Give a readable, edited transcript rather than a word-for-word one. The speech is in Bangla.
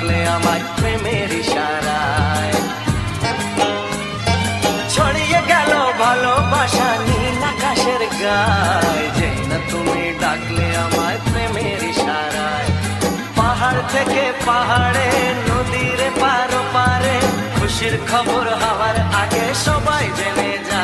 ডাকলে আমায় প্রেমের ইশারায়। ছড়িয়ে গেল ভালোবাসা নীল আকাশের গায়, যেই না তুমি ডাকলে আমায় প্রেমের ইশারায়। পাহাড় থেকে পাহাড়ে, নদীর পার পারে, খুশির খবর হওয়ার আগে সবাই জেনে যায়।